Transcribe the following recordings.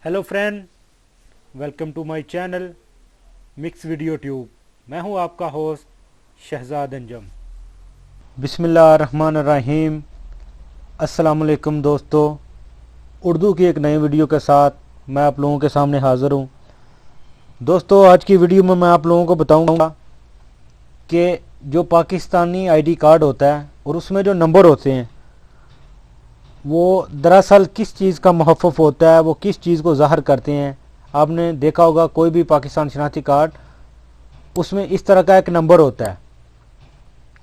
Hello friend, welcome to my channel mix video tube. मैं हूं आपका होस्ट शहजाद अंजम। बिस्मिल्लाहिर्रहमानिर्रहीम। अस्सलाम वालेकुम दोस्तों, उर्दू की एक नई वीडियो के साथ मैं आप लोगों के सामने हाज़िर हूं। दोस्तों, आज की वीडियो में मैं आप लोगों को बताऊंगा कि जो पाकिस्तानी आईडी कार्ड होता है और उसमें जो नंबर होते हैं वो दरअसल किस चीज़ का मुहफ़्फ़ होता है, वो किस चीज़ को ज़ाहिर करते हैं। आपने देखा होगा कोई भी पाकिस्तान शनाख्ती कार्ड, उसमें इस तरह का एक नंबर होता है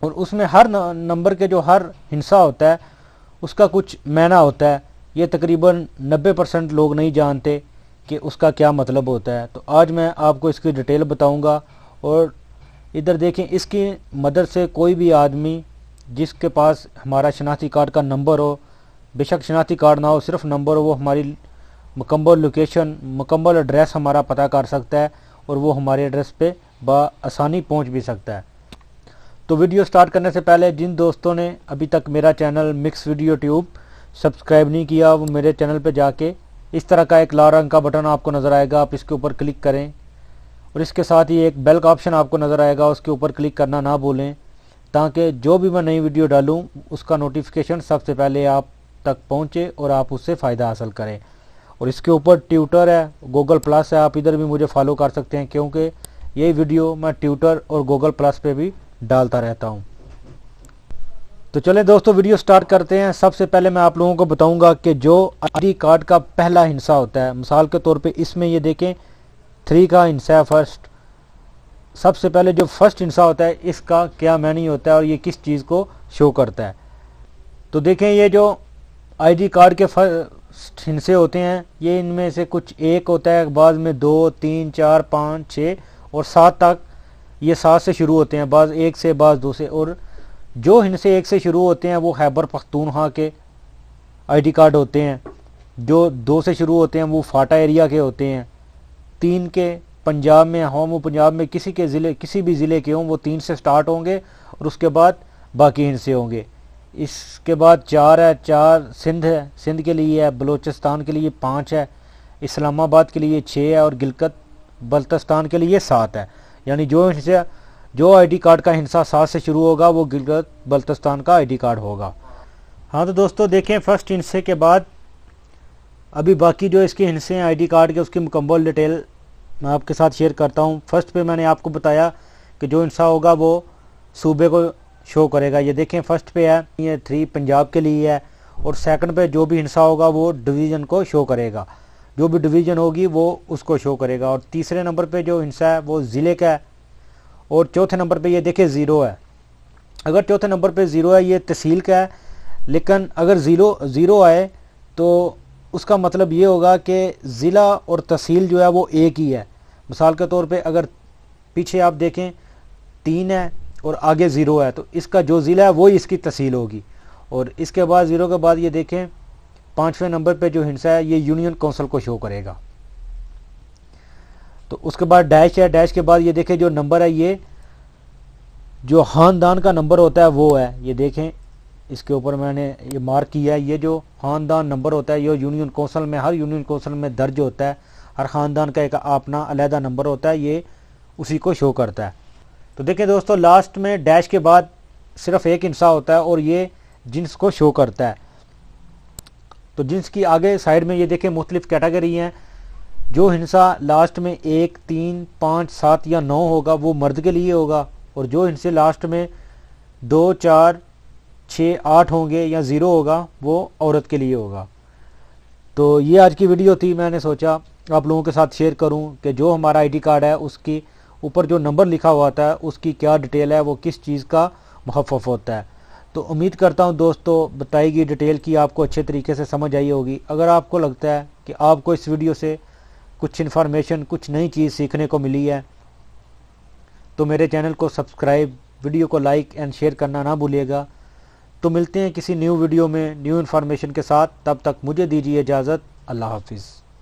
और उसमें हर नंबर के जो हर हिस्सा होता है उसका कुछ मायना होता है। ये तकरीबन 90% लोग नहीं जानते कि उसका क्या मतलब होता है। तो आज मैं आपको इसकी डिटेल बताऊंगा। और इधर देखें, इसकी मदद से कोई भी आदमी जिसके पास हमारा शनाख्ती कार्ड का नंबर हो, बेशक शनाख्ती कार्ड ना हो, सिर्फ नंबर हो, वो हमारी मुकम्मल लोकेशन, मुकम्मल एड्रेस हमारा पता कर सकता है और वो हमारे एड्रेस पे आसानी पहुंच भी सकता है। तो वीडियो स्टार्ट करने से पहले जिन दोस्तों ने अभी तक मेरा channel mix video tube subscribe नहीं किया, वो मेरे चैनल पे जाके इस तरह का एक लाल रंग का बटन आपको नज़र आएगा, आप इसके ऊपर क्लिक करें और इसके साथ ही एक बेल का ऑप्शन आपको नज़र आएगा, उसके ऊपर क्लिक करना ना भूलें, ताकि जो भी मैं नई वीडियो डालूँ उसका नोटिफिकेशन सबसे पहले आप तक पहुँचे और आप उससे फ़ायदा हासिल करें। और इसके ऊपर ट्विटर है, गूगल प्लस है, आप इधर भी मुझे फॉलो कर सकते हैं, क्योंकि यही वीडियो मैं ट्विटर और गूगल प्लस पे भी डालता रहता हूं। तो चलें दोस्तों, वीडियो स्टार्ट करते हैं। सबसे पहले मैं आप लोगों को बताऊंगा कि जो आईडी कार्ड का पहला हिस्सा होता है, मिसाल के तौर पे इसमें ये देखें 3 का हिस्सा है फर्स्ट। सबसे पहले जो फर्स्ट हिस्सा होता है इसका क्या मानी होता है और ये किस चीज़ को शो करता है। तो देखें, ये जो आईडी कार्ड के फर्स्ट हिस्से होते हैं, ये इनमें से कुछ एक होता है, बाद में 2, 3, 4, 5, 6 और 7 तक। ये 7 से शुरू होते हैं, बाज़ 1 से, बाज़ 2 से। और जो हिस्से 1 से शुरू होते हैं वो खैबर पख्तूनख्वा के आईडी कार्ड होते हैं। जो 2 से शुरू होते हैं वो फाटा एरिया के होते हैं। 3 के पंजाब में हों, वो पंजाब में किसी भी ज़िले के हों, वो 3 से स्टार्ट होंगे और उसके बाद बाकी हिस्से होंगे। इसके बाद 4 है, 4 सिंध है, सिंध के लिए है, बलूचिस्तान के लिए 5 है, इस्लामाबाद के लिए 6 है और गिलगित बल्तिस्तान के लिए 7 है। यानी जो आईडी कार्ड का हिस्सा 7 से शुरू होगा वो गिलगित बल्तिस्तान का आईडी कार्ड होगा। हाँ तो दोस्तों देखें, फर्स्ट हिस्से के बाद अभी बाकी जो इसके हिस्से हैं आईडी कार्ड के, उसकी मुकम्मल डिटेल मैं आपके साथ शेयर करता हूँ। फर्स्ट पे मैंने आपको बताया कि जो हिस्सा होगा वो सूबे को शो करेगा। ये देखें, फर्स्ट पे है, ये 3 पंजाब के लिए है और सेकंड पे जो भी हिस्सा होगा वो डिवीज़न को शो करेगा, जो भी डिवीज़न होगी वो उसको शो करेगा। और तीसरे नंबर पे जो हिस्सा है वो ज़िले का है और चौथे नंबर पे ये देखें 0 है। अगर चौथे नंबर पे 0 है, ये तहसील का है, लेकिन अगर ज़ीरो आए तो उसका मतलब ये होगा कि ज़िला और तहसील जो है वो एक ही है। मिसाल के तौर पे अगर पीछे आप देखें 3 है और आगे 0 है, तो इसका जो ज़िला है वही इसकी तहसील होगी। और इसके बाद 0 के बाद ये देखें 5वें नंबर पे जो हिस्सा है ये यूनियन काउंसिल को शो करेगा। तो उसके बाद डैश है, डैश के बाद ये देखें जो नंबर है ये जो ख़ानदान का नंबर होता है वो है। ये देखें, इसके ऊपर मैंने ये मार्क किया है, ये जो ख़ानदान नंबर होता है ये यूनियन काउंसिल में, हर यूनियन काउंसिल में दर्ज होता है। हर ख़ानदान का एक अपना अलहदा नंबर होता है, ये उसी को शो करता है। तो देखें दोस्तों, लास्ट में डैश के बाद सिर्फ एक हिस्सा होता है और ये जिन्स को शो करता है। तो जिन्स की आगे साइड में ये देखें मुख्तलिफ कैटेगरी हैं। जो हिस्सा लास्ट में 1, 3, 5, 7 या 9 होगा वो मर्द के लिए होगा और जो हिस्से लास्ट में 2, 4, 6, 8 होंगे या 0 होगा वो औरत के लिए होगा। तो ये आज की वीडियो थी, मैंने सोचा आप लोगों के साथ शेयर करूं कि जो हमारा आईडी कार्ड है उसकी ऊपर जो नंबर लिखा हुआ होता है उसकी क्या डिटेल है, वो किस चीज़ का मुहफ़्फ़फ़ होता है। तो उम्मीद करता हूं दोस्तों बताई गई डिटेल की आपको अच्छे तरीके से समझ आई होगी। अगर आपको लगता है कि आपको इस वीडियो से कुछ इन्फॉर्मेशन, कुछ नई चीज़ सीखने को मिली है, तो मेरे चैनल को सब्सक्राइब, वीडियो को लाइक एंड शेयर करना ना भूलिएगा। तो मिलते हैं किसी न्यू वीडियो में न्यू इन्फॉर्मेशन के साथ, तब तक मुझे दीजिए इजाज़त। अल्लाह हाफिज़।